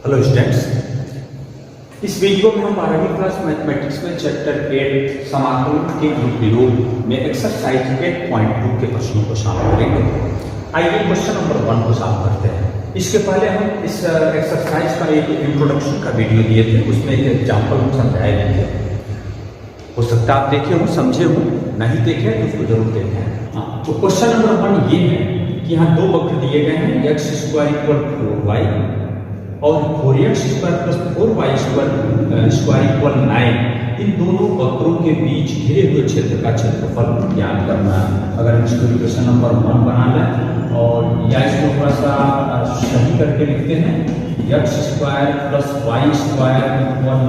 Hello students, इस video में हम 12वीं क्लास मैथमेटिक्स में चैप्टर 8 समाकलन के उपयोग में एक्सरसाइज 8.2 के प्रश्नों को शामिल करेंगे। आइए क्वेश्चन नंबर 1 को सॉल्व करते हैं। इसके पहले हम इस एक्सरसाइज का एक इंट्रोडक्शन का वीडियो दिए थे, उसमें एक एग्जाम्पल हम समझाए गए थे। हो सकता है आप देखे हो, समझे हो, नहीं देखे तो उसको जरूर देखें। तो क्वेश्चन नंबर 1 ये है कि यहाँ दो वक्र दिए गए हैं, x² = 4y और 4x² + 4y² = 9। इन दोनों वक्रों के बीच घिरे हुए क्षेत्र का क्षेत्रफल ज्ञात करना है। अगर हम इसको इक्वेशन नंबर 1 बना लें और या इसको थोड़ा सा सही करके लिखते हैं, x² + y² =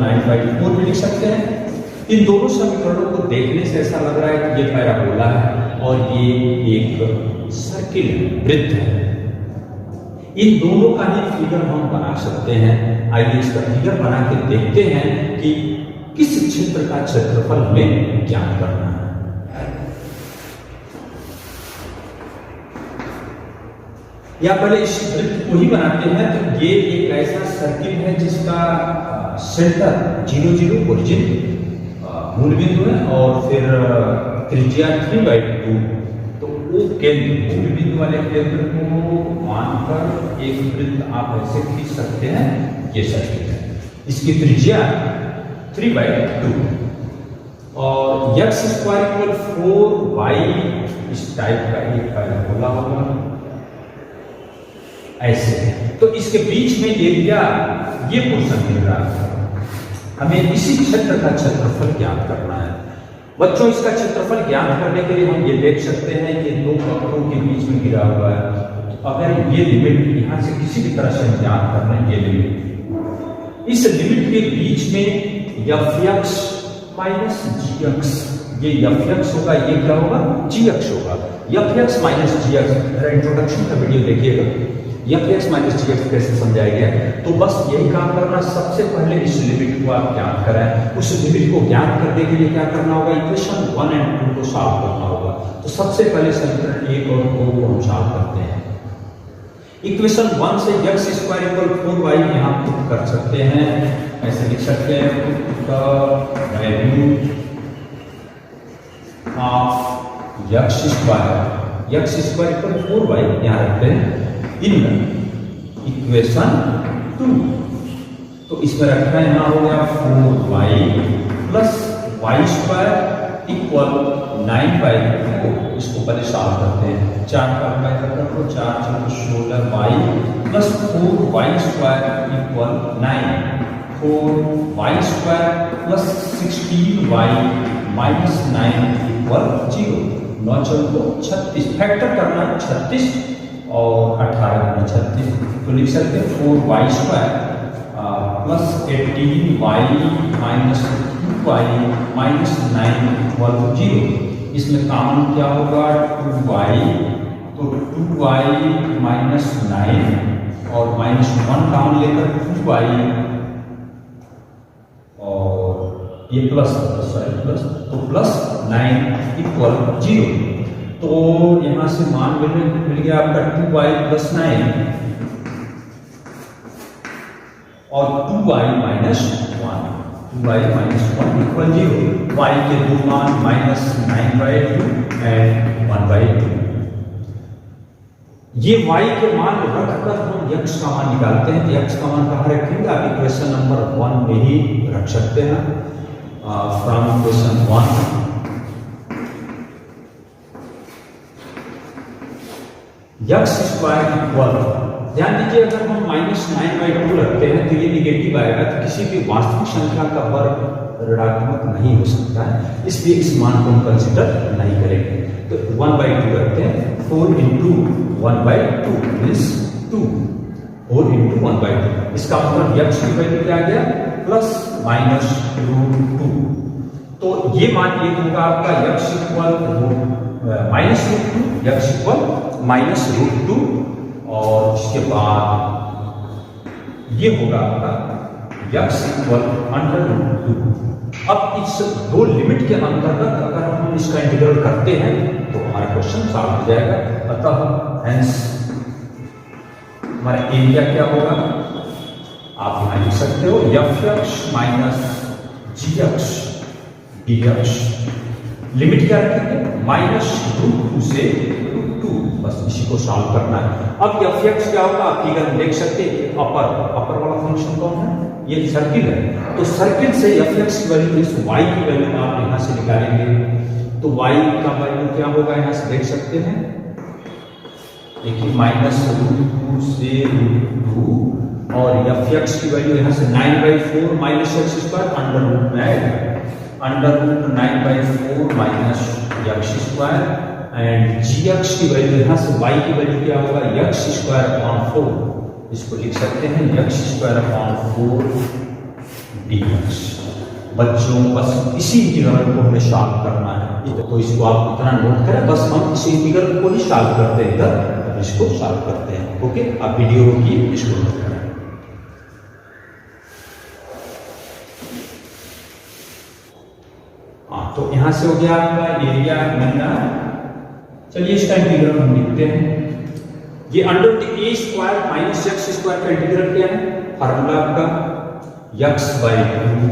9/4 भी लिख सकते हैं। इन दोनों समीकरणों को देखने से ऐसा लग रहा है कि ये पैराबोला है और ये एक सर्किल वृत्त है। इन दोनों का ही फिगर हम बना सकते हैं। आइए इसका फिगर बना के देखते हैं कि किस क्षेत्र का क्षेत्रफल हमें ज्ञात करना है। या पहले इस वृत्त को ही बनाते हैं। तो ये एक ऐसा सर्किल है जिसका सेंटर 0 0 ओरिजिन मूल बिंदु है और फिर त्रिज्या 3/2। तो वो केंद्र, मूल बिंदु वाले केंद्र को मानकर एक वृत्त आप ऐसे खींच सकते हैं। ये सर्किल है, इसकी त्रिज्या 3/2 और x² = 4y इस टाइप का एक पैराबोला होगा ऐसे। तो इसके बीच में एरिया ये पोर्शन मिल रहा है। हमें इसी क्षेत्र का क्षेत्रफल ज्ञात करना है। बच्चों, इसका क्षेत्रफल ज्ञात करने के लिए हम ये देख सकते हैं कि दो वक्रों के बीच में गिरा हुआ है। तो अगर ये लिमिट यहाँ से किसी भी तरह से हम ज्ञात कर रहे हैं, ये लिमिट, इस लिमिट के बीच में fx - gx, ये fx होगा, ये क्या होगा, gx होगा। fx - gx, मेरा इंट्रोडक्शन का वीडियो देखिएगा, fx - gx कैसे समझाया गया है। तो बस यही काम करना, सबसे पहले इस लिमिट को आप ज्ञात कराएं। उस लिमिट को ज्ञात करने के लिए क्या करना होगा, इक्वेशन 1 और 2 को सॉल्व करना होगा। तो सबसे पहले समीकरण 1 और 2 को हम सॉल्व करते हैं। इक्वेशन 1 से x² = 4y यहाँ पुट कर सकते हैं, ऐसे लिख सकते हैं, the value of x² = 4y यहाँ रखते हैं इन इक्वेशन 2। तो इसमें रखना है, यहाँ हो गया 4y + y² = 9/4। इसको पहले सॉल्व करते हैं। 4 का मल्टीप्लाई कर दो, 4 × 16y + 4y² = 9। 4y² + 16y - 9 = 0। 9 × 36, factor करना है 36 और 18 × 36। तो लिख सकते हैं 4y² + 18y - 2y - 9 = 0। इसमें कॉमन क्या होगा, 2y, तो 2y - 9 और -1 कॉमन लेकर 2y और ये प्लस, तो +9 = 0। तो यहां से मान मिल गया आपका 2y + 9 और 2y - 1, 2y - 1 = 0। y के दो मान -9/2 और 1/2। ये y के मान रखकर हम x का मान निकालते हैं। तो x का मान कहाँ रखेंगे, आप इक्वेशन नंबर 1 में ही रख सकते हैं। फ्रॉम इक्वेशन 1 x², ध्यान दीजिए, अगर हम -9/2 रखते हैं तो ये निगेटिव आएगा। तो किसी भी वास्तविक संख्या का वर्ग ऋणात्मक नहीं हो सकता है, इसलिए इस मान को हम कंसिडर नहीं करेंगे। तो 1/2 रखते हैं। 4 × 1/2 मीन्स 2, 4 × 1/2। इसका मतलब x की वैल्यू क्या आ गया, ±√2। तो ये मान एक होगा आपका x -√2 और इसके बाद ये होगा आपका x =√2। अब इस दो लिमिट के अंतर्गत अगर हम इसका इंटीग्रल करते हैं तो हमारा क्वेश्चन सॉल्व हो जाएगा। अतः हेंस हमारा एरिया क्या होगा, आप यहाँ लिख सकते हो एफ एक्स माइनस जी एक्स डी एक्स, लिमिट क्या रखेंगे -√2 से √2, बस इसी को सॉल्व करना है। अब एफ एक्स क्या होगा आप फिगर में देख सकते हैं, अपर वाला फंक्शन कौन है, ये सर्किल है, तो सर्किल से एफ एक्स की वैल्यू इस वाई की वैल्यू आप यहाँ से निकालेंगे, तो वाई का वैल्यू क्या होगा यहाँ से देख सकते हैं, देखिए -√2 से √2, और एफ एक्स की वैल्यू यहाँ से 9/4 minus x square under root में आएगा, under root 9/4 minus x square, and g x की वैल्यू यहाँ से वाई की वैल्यू क्या होगा एक्स स्क्वायर अपॉन 4, इसको लिख सकते हैं x square upon 4 D x. बच्चों बस इसी इंटीग्रल को हमें सॉल्व करना है, तो इसको आप इतना नोट करें, बस हम इसी इंटीग्रल को ही सॉल्व करते हैं, इधर इसको सॉल्व करते हैं। ओके, आप वीडियो रोकिए, इसको नोट करें। हाँ, तो यहां से हो गया आपका एरिया मिलना। चलिए इसका इंटीग्रल हम लिखते हैं, ये under root A square minus x square का इंटीग्रल क्या है, फार्मूला आपका x/2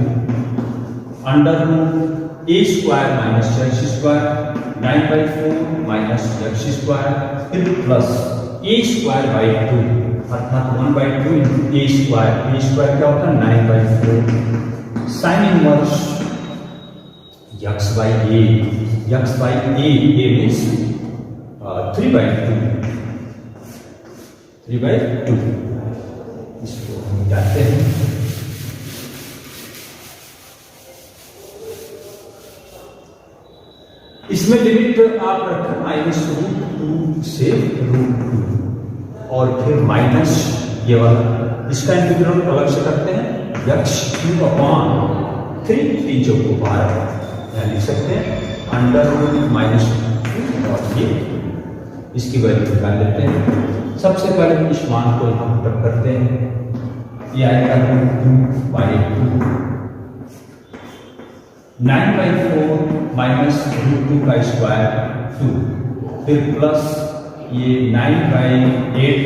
under root A square minus x square 9/4 minus x square, फिर प्लस ए स्क्वायर बाई 2 अर्थात 1/2 इंटू ए स्क्वायर क्या होता है 9/4 sine inverse x/a, a means 3/2, इसको हम जानते हैं। इसमें लिमिट आप रखें -√2 से √2, और फिर माइनस ये वाला, इसका इंटीग्रल अलग से करते हैं x³ अपॉन 3 चौको 12, लिख सकते हैं अंडर रूट -2, और ये इसकी वैल्यू निकाल लेते हैं। सबसे पहले इस मान को यहाँ पुट करते हैं, ये आएगा √2/2 9/4 माइनस √2 का स्क्वायर 2, फिर प्लस ये 9/8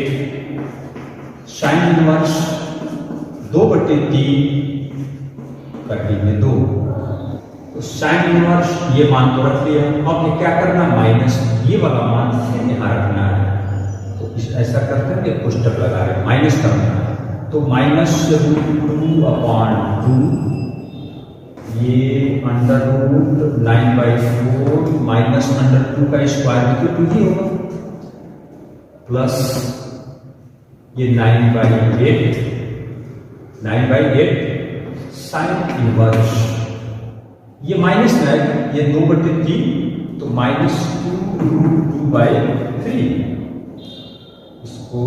साइन इनवर्स 2/3 करने में 2, तो साइन इनवर्स ये मान तो रख लिया। अब क्या करना, माइनस ये वाला मान फिर यहाँ रखना है, तो ऐसा करते हैं कि कोष्टक लगा रहे हैं, माइनस करना है, तो -√2/2 ये अंडर रूट 9/4 माइनस अंडर 2 का स्क्वायर भी तो 2 ही होगा, प्लस ये 9/8 साइन इनवर्स, ये माइनस में आएगा, ये 2/3, तो -2√2/3, इसको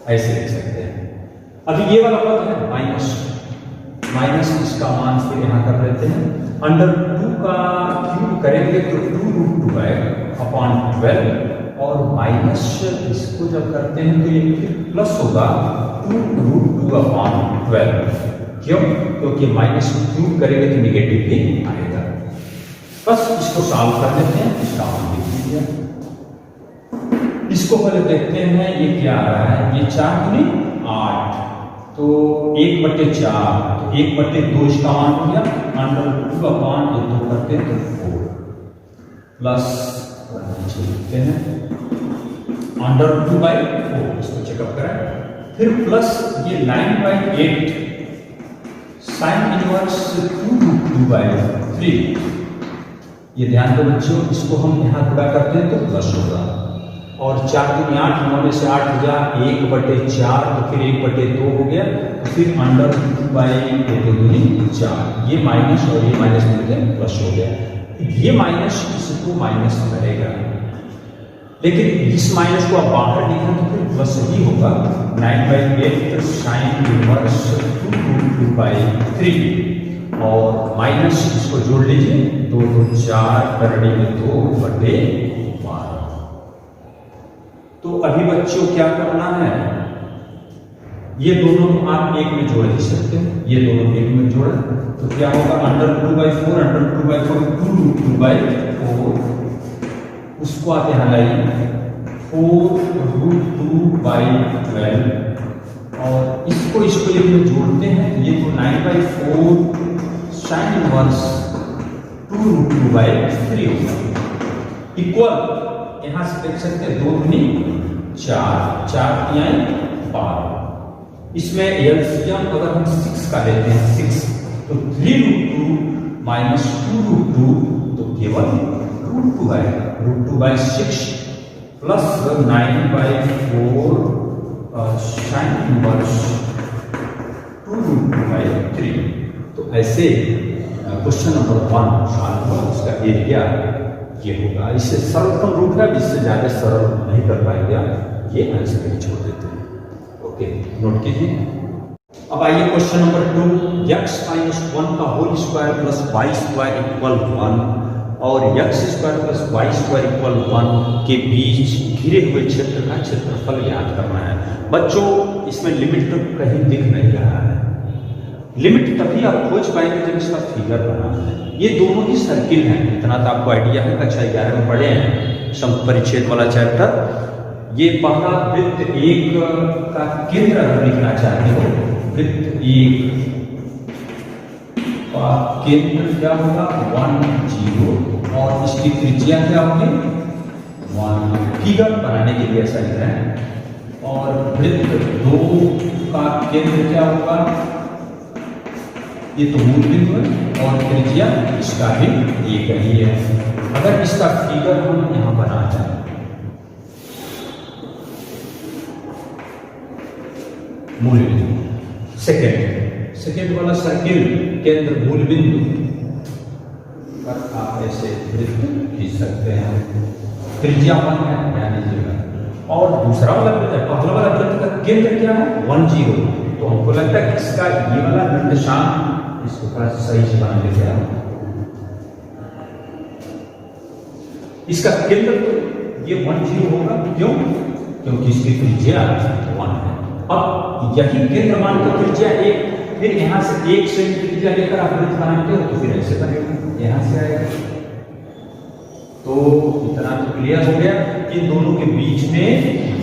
ऐसे लिख सकते हैं। अभी ये वाला पद है माइनस इसका मान फिर यहां कर लेते हैं, अंडर 2 का क्यूब करेंगे तो 2√2 आएगा अपॉन 12, और माइनस इसको जब करते हैं तो ये फिर प्लस होगा 2√2 अपॉन 12, क्यों, क्योंकि माइनस क्यूब करेंगे तो निगेटिव भी आएगा। बस इसको सॉल्व कर लेते हैं, इसका मान लिख लीजिए। इसको पहले देखते हैं ये क्या आ रहा है, ये 4×8, तो 1/4, तो 1/2 इसका मान हो गया, अंडर 2 अपॉन 2 करते हैं तो 4, प्लस नीचे लिखते हैं अंडर 2/4, इसको चेकअप करें, फिर प्लस ये 9/8 साइन इनवर्स 2√2/3, ये ध्यान दो बच्चों, इसको हम यहाँ गुणा करते हैं तो प्लस होगा, और 4×8 9 में से 8 गया, 1/4, तो फिर 1/2 हो गया, तो फिर अंडर 2/4, ये माइनस और ये माइनस मिलकर प्लस हो गया, ये माइनस इसको माइनस करेगा, लेकिन इस माइनस को आप बाहर लिखें तो फिर प्लस ही होगा, 9/8 साइन इनवर्स 2√2/3, और माइनस इसको जोड़ लीजिए, 2 2 4 करने में 2/12। तो अभी बच्चों क्या करना है, ये दोनों आप एक में जोड़ दे सकते हैं, ये दोनों एक में जोड़े तो क्या होगा, अंडर 2/4 2√2/4, उसको आप यहाँ लाइए 4√2/12 और इसको में जोड़ते हैं, ये तो 9/4 साइन इनवर्स 2√2/3 होगा इक्वल, यहां से देख सकते हैं 2 दूनी 4, 4 तिहाई 12। इसमें एलसीएम अगर हम 6 का लेते हैं 6, तो 3√2 माइनस 2√2 तो केवल √2 आएगा, √2/6 प्लस 9/4 साइन इनवर्स 2√2/3। तो ऐसे क्वेश्चन नंबर 1 सॉल्व हुआ, उसका एरिया ये होगा। इससे सरलतम रूप है, इससे ज्यादा सरल नहीं कर पाएंगे, ये आंसर में छोड़ देते हैं। ओके, नोट कीजिए। अब आइए क्वेश्चन नंबर 2, x-1 का whole square plus y square equal 1 और x² प्लस y² इक्वल 1 के बीच घिरे हुए क्षेत्र का क्षेत्रफल ज्ञात करना है। बच्चों इसमें लिमिट तो कहीं दिख नहीं रहा है, लिमिट तभी आप खोज पाएंगे जब इसका फिगर बना है। ये दोनों ही सर्किल हैं, इतना तो आपको आइडिया है, कक्षा 11 में पढ़े हैं समपरिच्छेद वाला चैप्टर। ये पहला वृत्त 1 का केंद्र अगर लिखना चाहते हो, वृत्त 1 का केंद्र क्या होगा 1 0 और इसकी त्रिज्या क्या होगी 1। फिगर बनाने के लिए ऐसा लिख रहे हैं। और वृत्त 2 का केंद्र क्या होगा, ये तो मूल बिंदु है और त्रिज्या इसका भी एक ही है। अगर इसका फिगर हम यहां बनाते हैं, मूल बिंदु सेकेंड वाला सर्किल केंद्र मूल बिंदु पर आप ऐसे वृत्त खींच सकते हैं, त्रिज्या 1 है ध्यान दीजिएगा। और दूसरा वाला वृत्त है, पहला वाला वृत्त का केंद्र क्या है 1 0। तो हमको लगता है कि इसका ये वाला निर्देशांक इसको थोड़ा सही से बना लेते हैं। इसका केंद्र तो ये 1 0 होगा, क्यों? क्योंकि इसकी त्रिज्या 1 है। अब यही केंद्र मान को त्रिज्या 1, फिर यहां से 1 से त्रिज्या लेकर आप वृत्त बनाते हो तो फिर ऐसे बनेगा, यहां से आएगा। तो इतना तो क्लियर हो गया कि दोनों के बीच में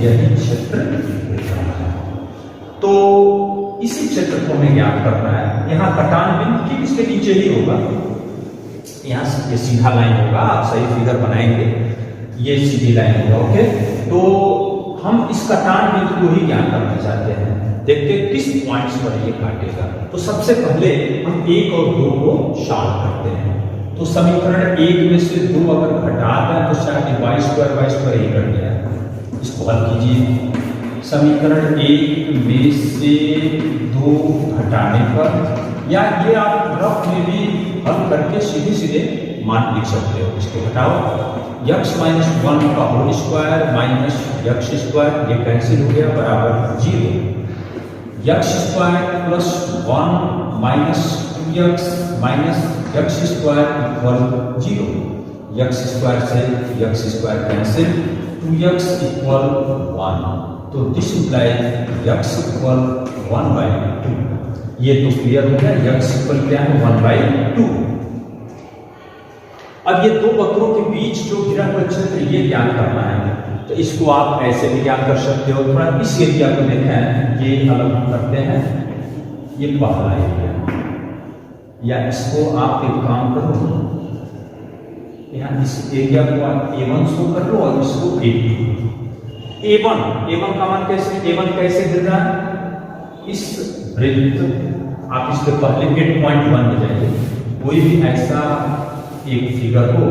यही क्षेत्र है। तो इसी क्षेत्र को हमें ज्ञात करना है। यहाँ कटान बिंदु ठीक इसके नीचे ही होगा, यहाँ से ये सीधा लाइन होगा, आप सही फिगर बनाएंगे, ये सीधी लाइन होगा। ओके, तो हम इस कटान बिंदु को ही ज्ञात करना चाहते हैं। देखते हैं किस पॉइंट्स पर ये काटेगा। तो सबसे पहले हम 1 और 2 को सॉल्व करते हैं। तो समीकरण 1 में से 2 अगर घटा दें तो शायद y² ही कट गया, इसको हल कीजिए। समीकरण 1 में से 2 घटाने पर, या ये आप रफ में भी हल करके सीधे मान लिख सकते हो। इसको घटाओ, x-1 का होल स्क्वायर माइनस x² ये कैंसिल हो गया, बराबर 0। x² plus 1 minus 2x minus x² equal 0। x² से x² कैंसिल, 2x इक्वल 1। तो दिस इम्प्लाइज x इक्वल 1/2। ये तो क्लियर हो गया, x इक्वल क्या है 1/2। अब ये दो वक्रों के बीच जो घिरा हुआ क्षेत्र ये ज्ञात करना है। तो इसको आप ऐसे भी ज्ञात कर सकते हो। थोड़ा इस एरिया को देखें, ये अलग करते हैं, ये पहला एरिया, या इसको आप एक काम करो, यहाँ इस एरिया को आप A1 शो कर लो और इसको A1 का मान कैसे, A1 कैसे गिर रहा है, इस वृत्त आप इसके पहले मिड पॉइंट 1 में जाइए। कोई भी ऐसा एक फिगर हो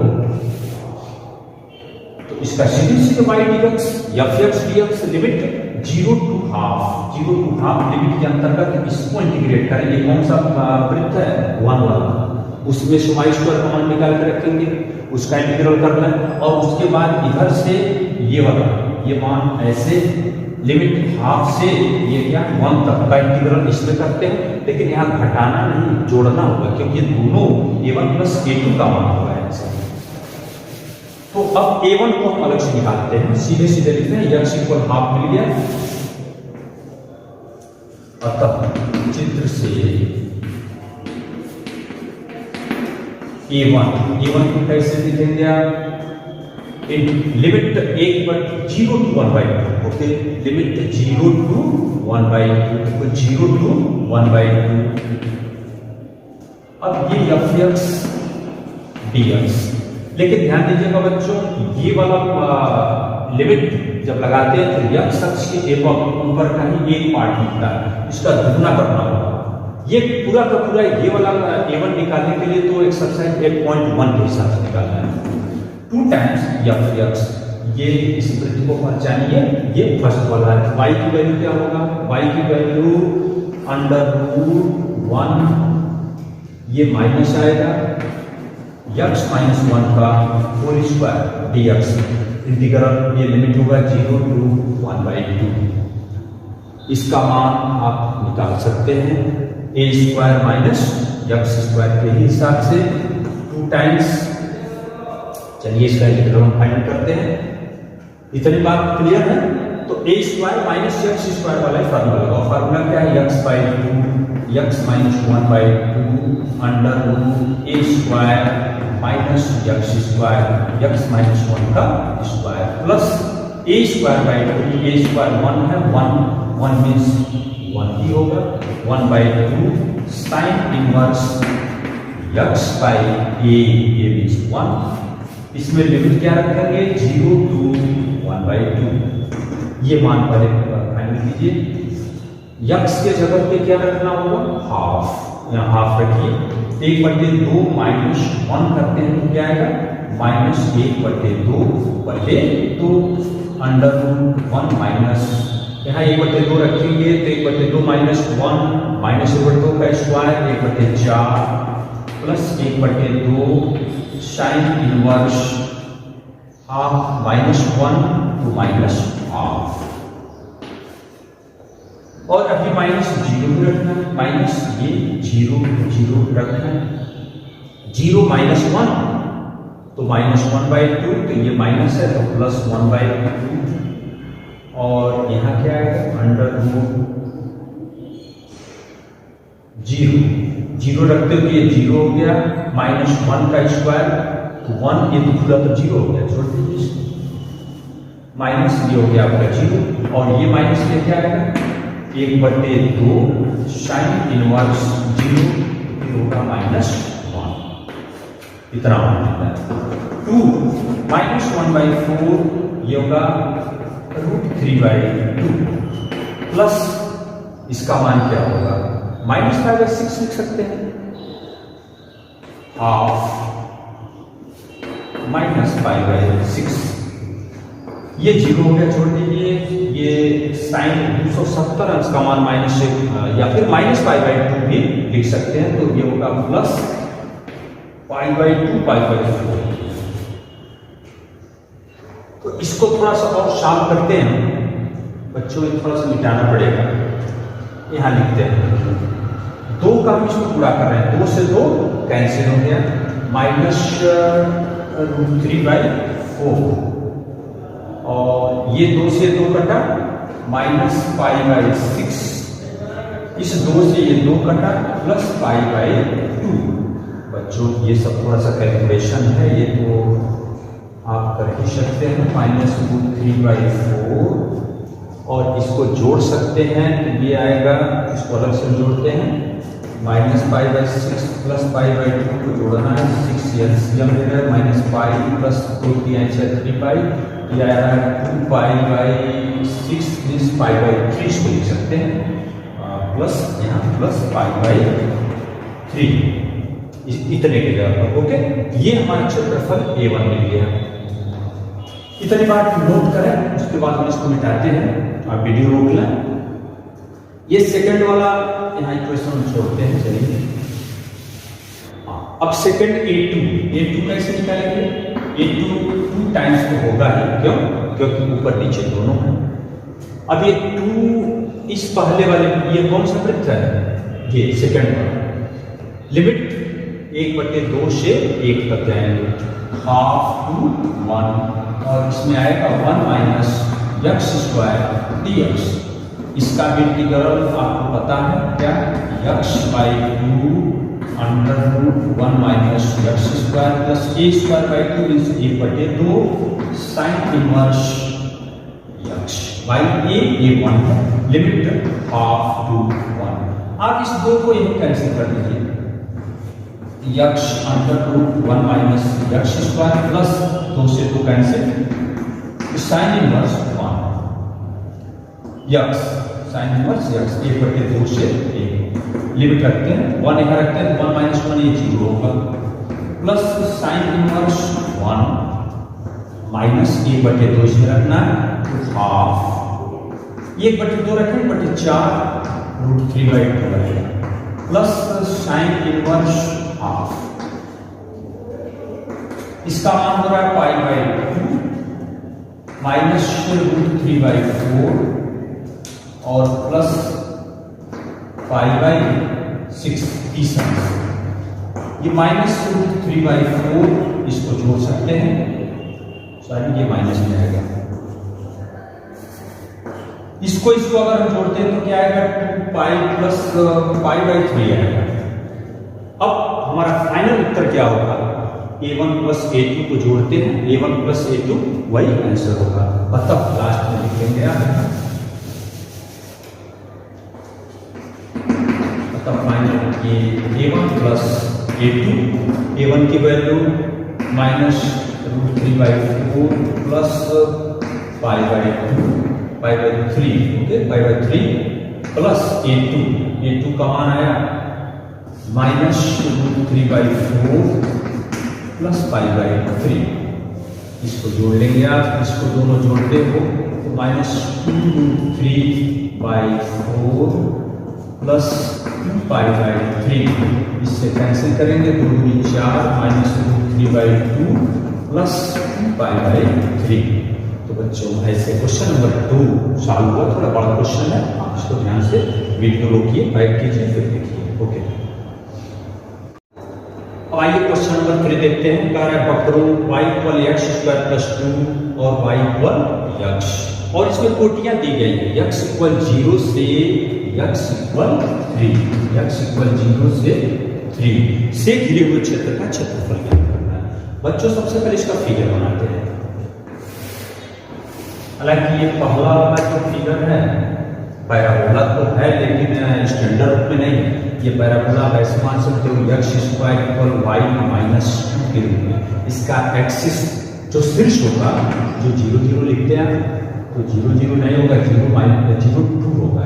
तो इसका सीधे y dx fx dx limit 0 to half limit के अंतर्गत इसको इंटीग्रेट करें। ये कौन सा वृत्त है 1 वाला, उसमें से y² का मान निकाल कर रखेंगे, उसका इंटीग्रल कर लें और उसके बाद इधर से ये वाला ये मान ऐसे लिमिट हाफ से ये क्या 1 तक का इंटीग्रल इसमें करते हैं। लेकिन यहाँ घटाना नहीं, जोड़ना होगा, क्योंकि ये दोनों A1 प्लस A2 का मान होगा ऐसे। तो अब A1 को हम अलग से निकालते हैं, सीधे लिखते हैं x इक्वल हाफ मिल गया। अतः चित्र से A1 को कैसे लिखेंगे आप, limit 0 to 1/2, okay, limit 0 to 1/2, तो 0 to 1/2। अब ये f(x) dx, लेकिन ध्यान दीजिएगा बच्चों, ये वाला लिमिट जब लगाते हैं तो x अक्ष के ऊपर का ही एक पार्ट निकलता है, इसका दुगना करना होगा। ये पूरा का पूरा ये वाला a1 निकालने के लिए तो एक्सरसाइज 8.1 के हिसाब से निकालना है। 2 टाइम्स f(x), ये इस वृत्त को पहचानिए, ये फर्स्ट वाला है। y की वैल्यू क्या होगा? y की वैल्यू √1, ये माइनस आएगा x - 1 का होल स्क्वायर dx, इंटीग्रल, ये लिमिट होगा 0 to 1/2। इसका मान आप निकाल सकते हैं a² - x² के हिसाब से 2 टाइम्स। चलिए इसका इंटीग्रल हम फाइंड करते हैं। इतनी बात क्लियर है? तो a² - x² वाला ही फार्मूला लगाओ। फार्मूला क्या है? x/2 x - 1/2 √a² - x² x - 1 का स्क्वायर प्लस a²/2, a² 1 है, 1 मीन्स 1 ही होगा, 1/2 sin इनवर्स x/a, ये मीन्स 1। इसमें लिमिट क्या रखेंगे? 0 to 1/2। ये मान पहले फाइनल कीजिए। x के जगह पे क्या रखना होगा? हाफ, यहाँ हाफ रखिए। 1/2 -1 करते हैं तो क्या आएगा? -1/2 √1 माइनस, यहाँ 1/2 रखेंगे तो 1/2 -1 -1/2 का square 1/4 plus 1/2 sine inverse half -1 to -half. और अभी -0 भी रखना है, माइनस ये 0 रखना है। 0 - 1 तो -1/2, तो ये माइनस है तो प्लस 1/2, और यहाँ क्या आएगा? √0 रखते हुए ये 0 हो गया, -1 का स्क्वायर 1, ये तो पूरा तो 0 हो गया, छोड़ दीजिए, माइनस ये हो गया आपका 0, और ये माइनस के क्या आएगा? 1/2 साइन इनवर्स 0, फिर होगा -1, इतना होता है। 2 -1/4, ये होगा √3/2 प्लस इसका मान क्या होगा? -5/6 लिख सकते हैं, हाफ -5/6, ये 0 हो गया, छोड़ दीजिए। ये साइन 270 अंश का मान -1 या फिर -5/2 भी लिख सकते हैं, तो ये होगा प्लस π/2 π/4। तो इसको थोड़ा सा और शार्प करते हैं बच्चों, थोड़ा सा मिटाना पड़ेगा। यहाँ लिखते हैं 2 का हम इसको पूरा कर रहे हैं, 2 से 2 कैंसिल हो गया, -√3/4, और ये 2 से 2 कटा, -π/6, इस 2 से ये 2 कटा, प्लस π/2। बच्चों ये सब थोड़ा सा कैलकुलेशन है, ये तो आप कर ही सकते हैं। -√3/4, और इसको जोड़ सकते हैं तो ये आएगा, इसको अलग से जोड़ते हैं, -π/6 प्लस π/2 को जोड़ना है, 6 एलसीएम ले रहे, -π प्लस 2 3π, ये आया है 2π/6 मीन्स π/3, इसको लिख सकते हैं, प्लस यहाँ प्लस π/3, इतने के जगह पर, ओके। ये हमारा क्षेत्रफल A1 मिल गया। इतनी बात नोट करें, उसके बाद हम इसको मिटाते हैं, आप वीडियो रोक लें। ये सेकंड वाला यहाँ इक्वेशन छोड़ते हैं, चलिए। अब सेकंड A2 कैसे निकालेंगे? A2 2 टाइम्स तो होगा ही, क्यों? क्योंकि ऊपर नीचे दोनों हैं। अब ये 2 इस पहले वाले, ये कौन सा वृत्त है? ये सेकंड वाला। लिमिट 1/2 से 1 तक जाएंगे, हाफ to 1, और इसमें आएगा 1 - x² dx। इसका इंटीग्रल आपको पता है क्या? x/2 √1 - x² plus a² 2 means 1/2 sign inverse x by a1 है, लिमिट हाफ टू 1। आप इस दो को यही कैंसिल कर दीजिए, x under root 1 minus x square plus 2 से 2 cancel, sine inverse 1 x, sine inverse x 1/2 से 1 लिमिट रखते हैं, 1 यहाँ रखते हैं, 1 माइनस 1 ये 0 होगा, प्लस साइन इनवर्स 1 माइनस 1/2 से रखना हाफ, 1/2 रखें 4 रूट 3/2 रहेगा, प्लस साइन इनवर्स हाफ, इसका मान हो रहा है π/2 माइनस रूट 3/4 और प्लस π/6 तीसरा, ये माइनस रूट 3/4 इसको जोड़ सकते हैं, सॉरी ये माइनस में आएगा, इसको अगर हम जोड़ते हैं तो क्या आएगा 2π प्लस π/3 आएगा। अब हमारा फाइनल उत्तर क्या होगा, a1 प्लस a2 को जोड़ते हैं, a1 प्लस a2 वही आंसर होगा, मतलब लास्ट में लिखेंगे मतलब फाइनल ये a1 प्लस a2, a1 की value minus root 3/4 plus π/3 okay π/3 plus a2 का मान आया माइनस रूट 3/4 प्लस π/3, इसको जोड़ लेंगे आप, इसको दोनों जोड़ते हो तो माइनस 2√3/4 प्लस π/3, इससे कैंसिल करेंगे, 2×4 माइनस रूट 3/2 प्लस π/3। तो बच्चों ऐसे क्वेश्चन नंबर 2 सॉल्व हुआ, थोड़ा बड़ा क्वेश्चन है, आप इसको ध्यान से वीडियो रोकिए, बैक कीजिए, फिर देखिए। ओके, आइए क्वेश्चन नंबर 3 देखते हैं। कह रहा है पकड़ो y = x² + 2 और y = x, और इसमें कोटियां दी गई है, x = 0 से x = 3, x = 0 से 3 से घिरे हुए क्षेत्र का क्षेत्रफल ज्ञात करना है। बच्चों सबसे पहले इसका फिगर बनाते हैं, हालांकि ये पहला वाला जो फिगर है पैराबोला तो है, लेकिन स्टैंडर्ड रूप में नहीं, ये पैराबोला वैसे मान सकते हो x² = y - 2 के रूप में, इसका एक्सिस जो शीर्ष होगा, जो 0 0 लिखते हैं तो 0 0 नहीं होगा, 0 - 2 होगा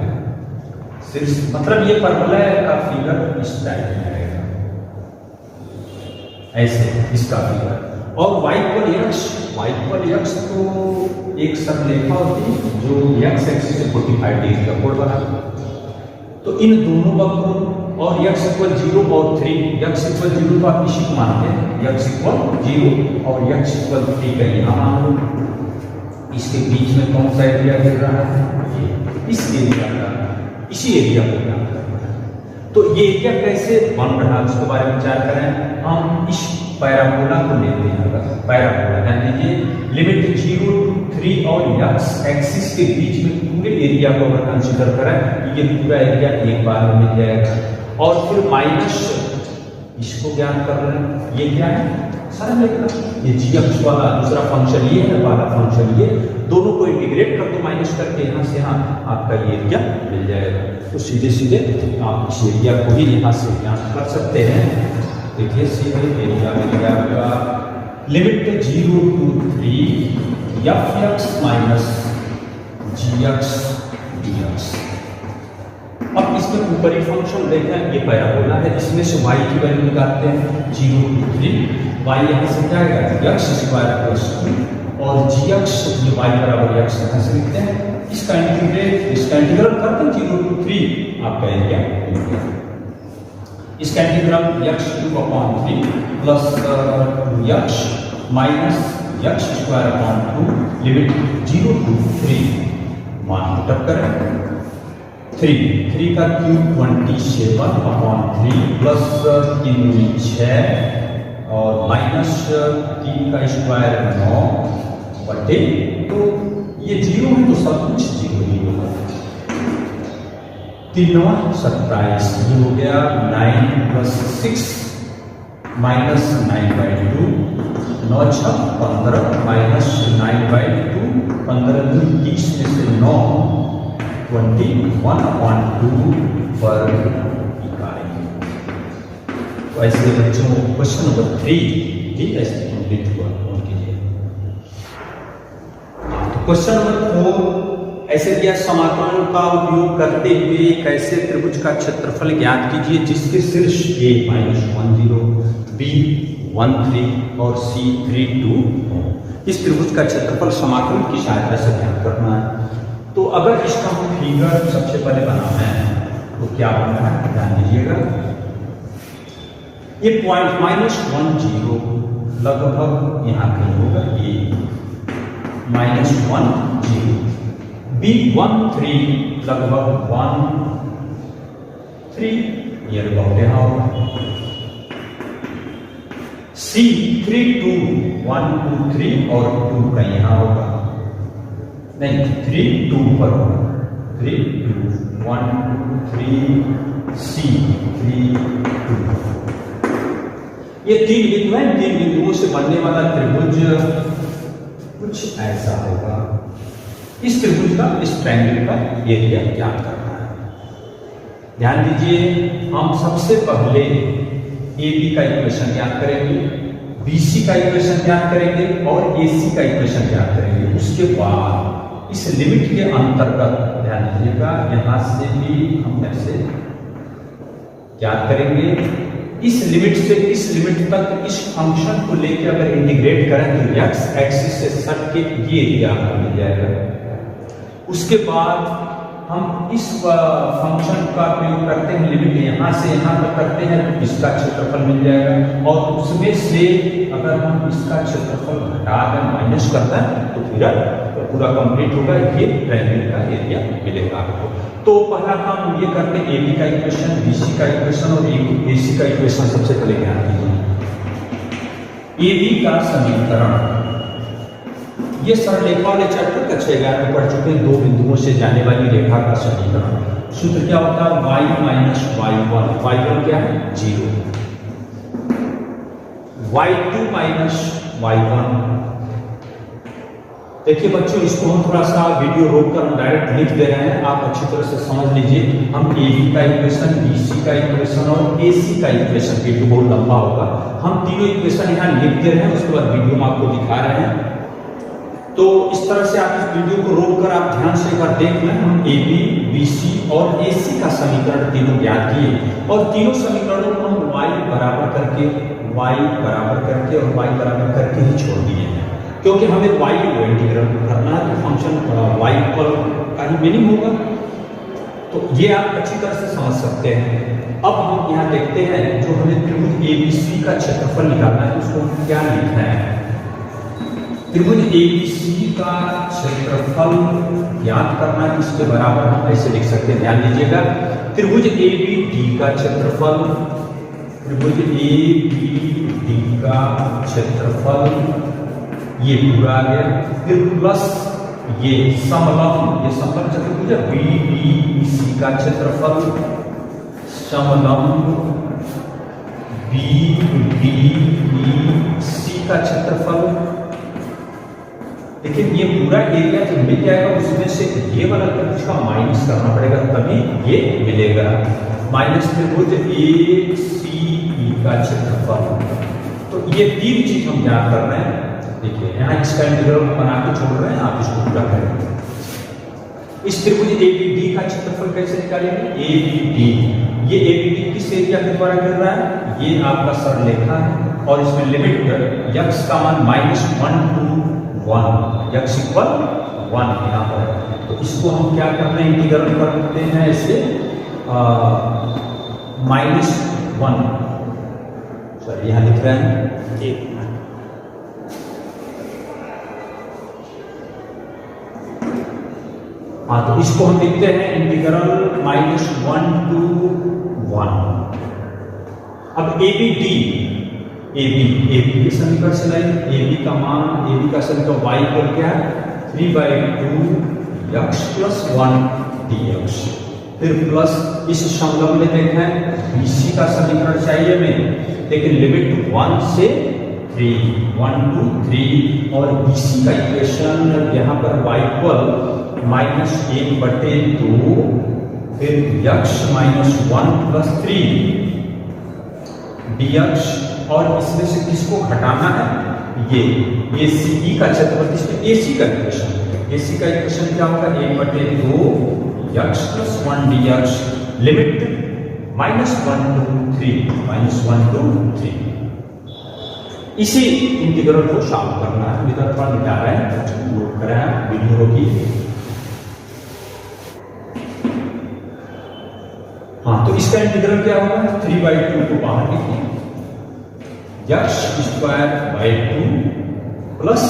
शीर्ष, मतलब ये पैराबोला का फिगर इस टाइप में आएगा, ऐसे इसका फिगर। और y = x तो एक सरलेखा होती है जो x एक्सिस से 45 डिग्री का कोण बनाती है, तो इन दोनों वक्रों और x = 0 और 3, x = 0 तो आप इसी को मानते हैं, x = 0 और x = 3 का यहाँ मान लो, इसके बीच में कौन सा एरिया गिर रहा है, ये इस एरिया का, इसी एरिया को ज्ञात करना है। तो ये एरिया कैसे बन रहा है उसके बारे में विचार करें। हम इस पैराबोला को लेते हैं, पैराबोला यानी कि लिमिट 0 to 3 और x एक्सिस के बीच में पूरे एरिया को अगर कंसीडर करें, ये पूरा एरिया एक बार में मिल जाएगा, और फिर माइनस इसको ज्ञात कर रहे हैं, ये क्या है सरल लेखा, ये g वाला दूसरा फंक्शन ये है, वाला फंक्शन ये, दोनों को इंटीग्रेट कर दो माइनस करके, यहाँ से यहाँ आपका ये एरिया मिल जाएगा। तो सीधे सीधे आप इस एरिया को ही यहाँ से ज्ञात कर सकते हैं। देखिए सीधे एरिया मिल गया आपका, limit 0 to 3 fx minus gx dx। अब इसमें ऊपरी फंक्शन देखें, ये पैराबोला है, इसमें से y की वैल्यू निकालते हैं 0 to 3, y यहाँ से जाएगा x² + 2 और gx, ये y = x यहाँ से लिखते हैं, इसका इंटीग्रल करते हैं 0 to 3, आपका एरिया मिल गया। इसका integral x³ plus 2x minus x²/2 limit 0 to 3, मान पुटअप करें 3 का क्यूब 27/3 प्लस 3 6 और माइनस 3 का स्क्वायर 9 बटे, तो ये 0 है तो सब कुछ 0 ही होगा, 3 9 27, ये हो गया 9 + 6 -9/2, 9 6 15, -9/2, 15 2 30 में से 9, 21/2 वर्ग इकाई। तो ऐसे बच्चों क्वेश्चन नंबर 3 ठीक है कंप्लीट हुआ। तो क्वेश्चन नंबर 4 ऐसे दिया, समाकलन का उपयोग करते हुए कैसे त्रिभुज का क्षेत्रफल ज्ञात कीजिए जिसके शीर्ष a -10, b 13 और c 32 हो। इस त्रिभुज का क्षेत्रफल समाकलन की सहायता से ज्ञात करना है। तो अगर इसका हम फिगर सबसे पहले बनाना है तो क्या बनना है ध्यान दीजिएगा। ये पॉइंट -10 लगभग यहाँ कहीं होगा, ये -10, B13 लगभग 13 ये अबाउट यहाँ होगा, C32 1 2 3 और 2 का यहाँ होगा, नहीं 3 2 पर होगा, 3 2 1 2 3 C 3 2। ये 3 बिंदु हैं, 3 बिंदुओं से बनने वाला त्रिभुज कुछ ऐसा होगा। इस त्रिभुज का, इस ट्रायंगल का एरिया ज्ञात करना है। ध्यान दीजिए, हम सबसे पहले AB का इक्वेशन ज्ञात करेंगे, BC का इक्वेशन ज्ञात करेंगे और AC का इक्वेशन ज्ञात करेंगे। उसके बाद इस लिमिट के अंतर्गत ध्यान दीजिएगा, यहां से भी हम ऐसे ज्ञात करेंगे। इस लिमिट से इस लिमिट तक इस फंक्शन को लेकर अगर इंटीग्रेट करें तो x एक्सिस से सट के ये एरिया मिल जाएगा। उसके बाद हम इस फंक्शन का प्रयोग करते हैं, लिमिट यहाँ से यहाँ तक करते हैं तो इसका क्षेत्रफल मिल जाएगा, और उसमें से अगर हम इसका क्षेत्रफल घटा कर माइनस करते हैं तो पूरा कंप्लीट होगा, ये ट्रायंगल का एरिया मिलेगा आपको। तो पहला काम हम ये करते हैं, AB का इक्वेशन, BC का इक्वेशन और AC का इक्वेशन सबसे पहले ज्ञात कीजिए। AB का समीकरण, ये सरलरेखा वाले चैप्टर का 6 में पढ़ चुके हैं, 2 बिंदुओं से जाने वाली रेखा का समीकरण। सूत्र क्या होता है, y - y1, y1 क्या है 0, y2 - y1। देखिए बच्चों, इसको हम थोड़ा सा वीडियो रोककर हम डायरेक्ट लिख दे रहे हैं, आप अच्छी तरह से समझ लीजिए। हम AB का इक्वेशन, BC का इक्वेशन और AC का इक्वेशन, वीडियो बहुत लंबा होगा, हम तीनों इक्वेशन यहाँ लिख दे रहे हैं, उसके बाद वीडियो में आपको दिखा रहे हैं। तो इस तरह से आप इस वीडियो को रोककर आप ध्यान से एक बार देख लें। हम AB, BC और AC का समीकरण तीनों ज्ञात किए, और तीनों समीकरणों को हम y बराबर करके और y बराबर करके ही छोड़ दिए हैं, क्योंकि हमें y को इंटीग्रेट करना है, तो फंक्शन y इक्वल का ही मीनिंग होगा। तो ये आप अच्छी तरह से समझ सकते हैं। अब हम यहाँ देखते हैं, जो हमें त्रिभुज ABC का क्षेत्रफल निकालना है उसको हम क्या लिखना है। त्रिभुज ABC का क्षेत्रफल ज्ञात करना है, इसके बराबर हम ऐसे लिख सकते हैं, ध्यान दीजिएगा। त्रिभुज ABD का क्षेत्रफल, त्रिभुज ABD का क्षेत्रफल ये पूरा आ गया, फिर प्लस ये समलंब, ये समलंब चतुर्भुज BDEC का क्षेत्रफल, समलंब BDEC का क्षेत्रफल। लेकिन ये पूरा एरिया जो मिल जाएगा उसमें से ये वाला त्रिभुज का माइनस करना पड़ेगा, तभी ये मिलेगा। माइनस त्रिभुज ACE का क्षेत्रफल। तो ये 3 चीज हम ज्ञात कर रहे हैं। देखिए यहाँ इसका इंटीग्रल बना के छोड़ रहे हैं, आप इसको पूरा करेंगे। इस त्रिभुज ABD का क्षेत्रफल कैसे निकालेंगे, ABD, ये ABD किस एरिया के द्वारा गिर रहा है, ये आपका सरलरेखा है, और इसमें लिमिट x का मान -1 to 1, x = 1 यहाँ पर। तो इसको हम क्या करते हैं, इंटीग्रल करते हैं ऐसे -1, सॉरी यहाँ लिख रहे हैं 1। हाँ, तो इसको हम लिखते हैं इंटीग्रल -1 to 1। अब ABD, AB के समीकरण से लाएंगे, AB का मान, AB का समीकरण y इक्वल क्या है 3/2 x + 1 dx। फिर प्लस इस संलग्न में देखें BC का समीकरण चाहिए हमें, लेकिन लिमिट 1 से 3, 1 2 3 और BC का इक्वेशन यहाँ पर y इक्वल -1/2 फिर x -1 + 3 dx और इसमें से किसको घटाना है, ये ACE का क्षेत्रफल, इसमें AC का इक्वेशन क्या होगा, 1/2 x + 1 dx लिमिट -1 to 3 इसी इंटीग्रल को सॉल्व करना है। इधर पर मिटा रहे हैं, नोट करें वीडियो की। हाँ, तो इसका इंटीग्रल क्या होगा, 3/2 को बाहर लिखिए, x²/2 प्लस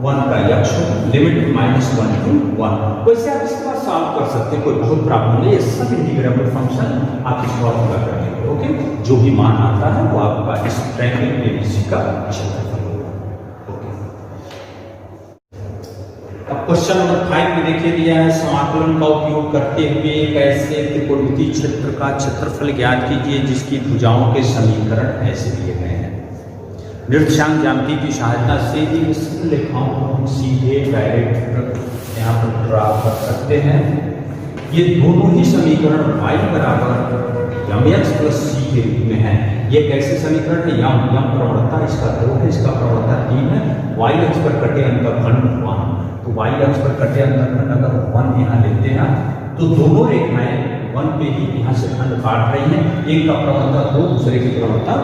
1 का x होगा, लिमिट -1 to 1। वैसे आप इसके बाद सॉल्व कर सकते हैं, कोई बहुत प्रॉब्लम नहीं है, सब इंटीग्रेबल फंक्शन आप इसको पूरा कर लेंगे। ओके, जो भी मान आता है वो आपका इस ट्रायंगल ABC का क्षेत्रफल होगा। ओके, अब क्वेश्चन नंबर 5 में देखिए दिया है, समाकलन का उपयोग करते हुए कैसे त्रिकोणमितीय क्षेत्र का क्षेत्रफल ज्ञात कीजिए जिसकी भुजाओं के समीकरण ऐसे दिए गए हैं। निर्देशांक ज्यामिति की सहायता से इन सरल रेखाओं को हम सीधे डायरेक्ट यहाँ पर ड्रा कर सकते हैं। ये दोनों ही समीकरण y = mx + c के रूप में है। ये कैसे समीकरण है, यम प्रवणता इसका 2 है, इसका प्रवणता 3 है, y अक्ष पर कटे अंतःखंड 1, तो y अक्ष पर कटे अंतःखंड अगर 1 यहाँ लेते हैं तो दोनों रेखाएं 1 पे ही यहाँ से खंड काट रही हैं, एक का प्रवणता 2, दूसरे की प्रवणता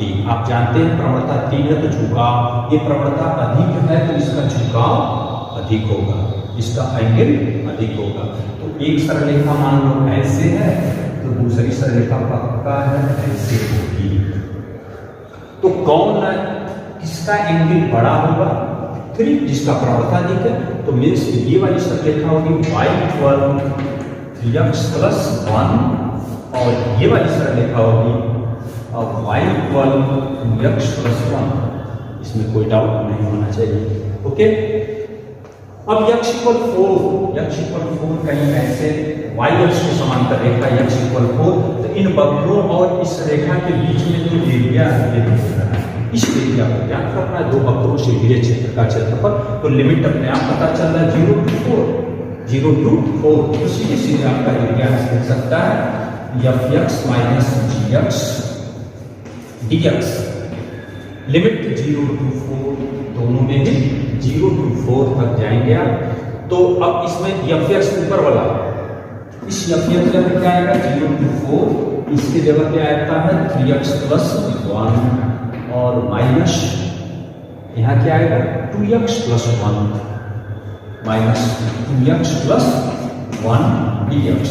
3। आप जानते हैं प्रवणता 3 है तो झुकाव, ये प्रवणता अधिक है तो इसका झुकाव अधिक होगा, इसका एंगल अधिक होगा। तो एक सरल रेखा मान लो ऐसे है तो दूसरी सरल रेखा पक्का है ऐसे होगी। तो कौन किसका एंगल बड़ा होगा, 3, जिसका प्रवणता अधिक है। तो मीन्स ये वाली सरल रेखा होगी y = 3x + 1 और ये वाली सरल रेखा होगी अब y = 2x + 1। इसमें कोई डाउट नहीं होना चाहिए। ओके, अब x = 4 कहीं ऐसे y अक्ष के समांतर रेखा x = 4, तो इन वक्रों और इस रेखा के बीच में जो एरिया है इस एरिया को ज्ञात करना है, दो वक्रों से घिरे क्षेत्र का क्षेत्रफल। तो लिमिट अपने आप पता चल रहा है 0 to 4, तो सीधे आपका एरिया लिख सकता है fx - gx dx limit 0 to 4, दोनों में ही 0 to 4 तक जाएंगे आप। तो अब इसमें fx ऊपर वाला, इस fx जगह क्या आएगा 0 to 4, इसकी जगह क्या आता है 3x + 1 और माइनस यहाँ क्या आएगा 2x + 1 minus 2x + 1 dx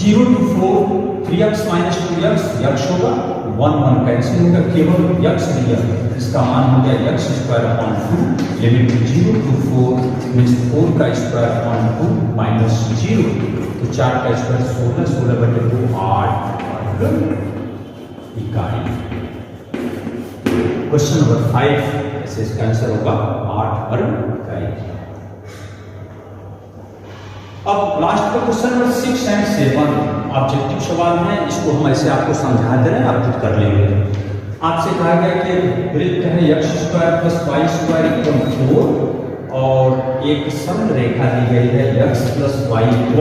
0 to 4, 3x - 2x x होगा, 1 कैंसिल होगा, केवल x दिया, इसका मान हो गया x² / 2 लिमिट 0 to 4 मीन्स 4 का स्क्वायर / 2 माइनस 0, तो 4 का स्क्वायर 16, 16/2 8 इकाई। क्वेश्चन नंबर 5 ऐसे इसका आंसर होगा 8 वर्ग इकाई। अब लास्ट का क्वेश्चन नंबर 6 और 7 ऑब्जेक्टिव सवाल है, इसको हम ऐसे आपको समझा दे रहे हैं, आप खुद कर लेंगे। आपसे कहा गया कि वृत्त है x² + y² = 4 और एक सरल रेखा दी गई है x + y =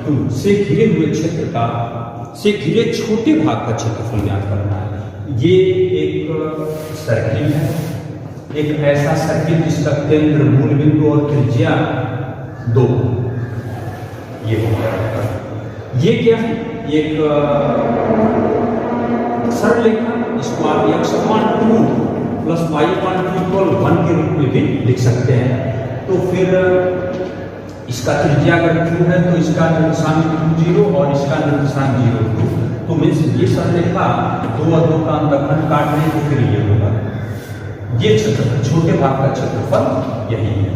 2 से घिरे हुए क्षेत्र का से घिरे छोटे भाग का क्षेत्रफल ज्ञात करना है। ये एक सर्किल है, एक ऐसा सर्किल जिसका केंद्र मूल बिंदु और त्रिज्या 2 ये होगा। ये क्या है, एक सरल रेखा, इसको आप x/2 + y/2 = 1 के रूप में भी लिख सकते हैं। तो फिर इसका त्रिज्या अगर 2 है तो इसका निर्देशांक 2 0 और इसका निर्देशांक 0 2, तो मीन्स ये सरल रेखा 2 और 2 का अंतःखंड काटने तो फिर ये होगा, ये क्षेत्रफल छोटे भाग का क्षेत्रफल यही है,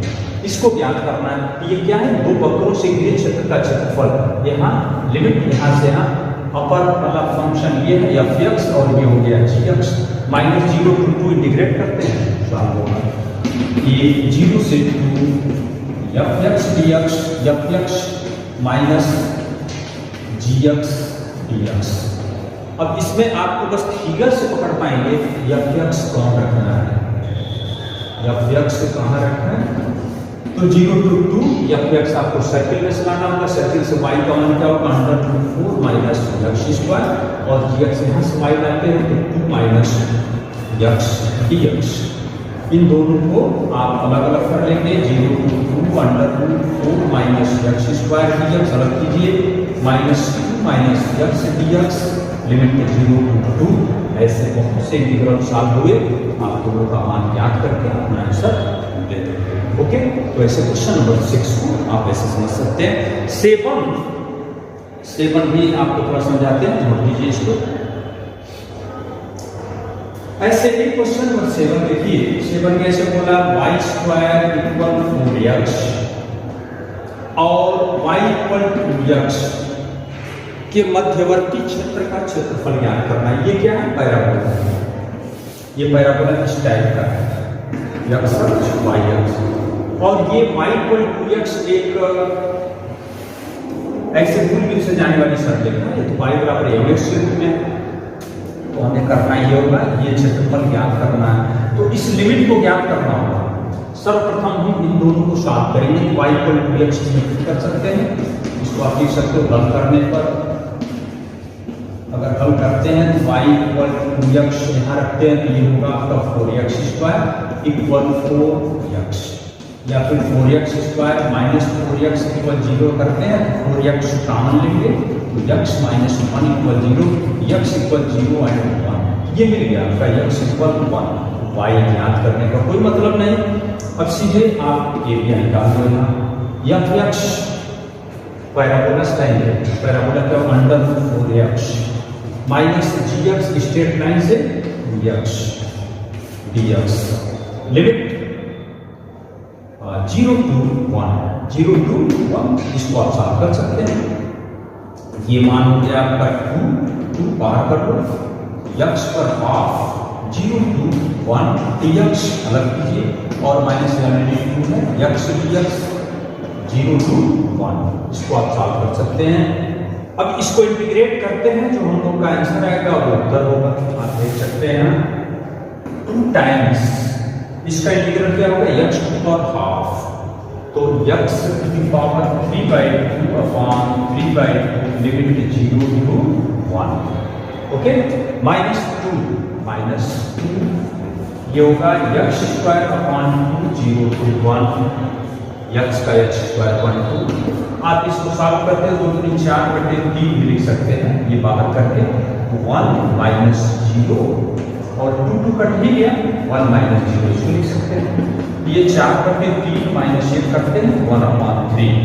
इसको ज्ञात करना है। ये क्या है, दो वक्रों से घिरे क्षेत्र का क्षेत्रफल। यहाँ लिमिट यहाँ से यहाँ अपर वाला फंक्शन ये है fx और ये हो गया gx, -0 to 2 इंटीग्रेट करते हैं, सॉल्व होगा। ये 0 से 2 एफ एक्स माइनस जी एक्स डी एक्स। अब इसमें आपको बस फिगर से पकड़ पाएंगे एफ एक्स कौन रखना है, एफ एक्स कहाँ रखना है, तो 0 to 2 एफ एक्स आपको सर्किल में चलाना होगा। सर्किल से y का मान क्या होगा, √4 माइनस एक्स स्क्वायर, और जी एक्स यहाँ से y लाते हैं तो 2 माइनस एक्स डी एक्स। इन दोनों को आप अलग अलग कर लेंगे, 0 to 2 √4 minus x square D x अलग कीजिए, -2 minus x D x, limit 0 to 2। ऐसे बहुत से इंटीग्रल सॉल्व हुए, आप दोनों का मान ज्ञात करके अपना आंसर दे देंगे। ओके, तो ऐसे क्वेश्चन नंबर 6 को आप ऐसे समझ सकते हैं। 7 भी आपको थोड़ा समझाते हैं, नोट लीजिए इसको। ऐसे ही क्वेश्चन नंबर 7 देखिए, 7 कैसे बोला, y² = 4x और y = 2x के मध्यवर्ती क्षेत्र का क्षेत्रफल ज्ञात करना है। ये क्या है, पैराबोला। ये पैराबोला इस टाइप का है, x y x, और ये y = 2x एक ऐसे मूल बिंदु से जाने वाली शर्त देखना है, तो y = mx के रूप में, तो हमें करना ये होगा, ये क्षेत्रफल ज्ञात करना है। तो इस लिमिट को ज्ञात करना होगा। सर्वप्रथम हम इन दोनों को साफ करेंगे, y = 2x इसमें कर सकते हैं, इसको आप लिख सकते हो हल करने पर। अगर हल करते हैं तो y = 2x यहाँ रखते हैं तो ये होगा आपका 4x² = 4x, या फिर 4x² माइनस 4x = 0 करते हैं, 4x कॉमन लेंगे तो x - 1 = 0, x = 0 and 1, ये मिल गया आपका x = 1। y ज्ञात करने का कोई मतलब नहीं। अब सीधे आप एरिया निकाल दो यहाँ, f(x) पैराबोला स्टाइल है, पैराबोला का √4x minus gx straight line से dx dx, लिमिट 0 to 1, इसको आप साफ कर सकते हैं। ये मान हो गया आपका 2 बाहर कर लो, x पर हाफ 0 to 1 dx अलग कीजिए, और माइनस 2 है x dx 0 to 1, इसको आप साफ कर सकते हैं। अब इसको इंटीग्रेट करते हैं, जो हम लोग का आंसर आएगा वो उत्तर होगा, आप देख सकते हैं 2 टाइम्स इसका इंटीग्रल क्या होगा, x की पावर हाफ, तो x की power 3/2 upon 3/2 limit 0 to 1। Okay, -2 ये होगा x² अपॉन 2 0 to 1, x का x² 2। आप इसको सॉल्व करते हैं 2 3 4/3 भी लिख सकते हैं, ये बाहर करके 1 - 0 और 2 कट ही गया, 1 - 0 इसको लिख सकते हैं। ये 4/3 माइनस 1 करते हैं 1/3।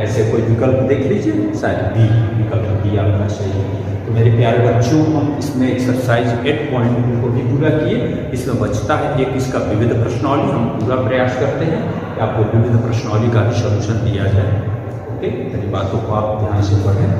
ऐसे कोई विकल्प देख लीजिए, शायद बी विकल्प भी आपका सही है। तो मेरे प्यारे बच्चों, हम इसमें एक्सरसाइज 8.2 को भी पूरा किए। इसमें बचता है एक इसका विविध प्रश्नावली, हम पूरा प्रयास करते हैं कि आपको विविध प्रश्नावली का भी सॉल्यूशन दिया जाए। ओके, मेरी बातों को आप ध्यान से पढ़ें।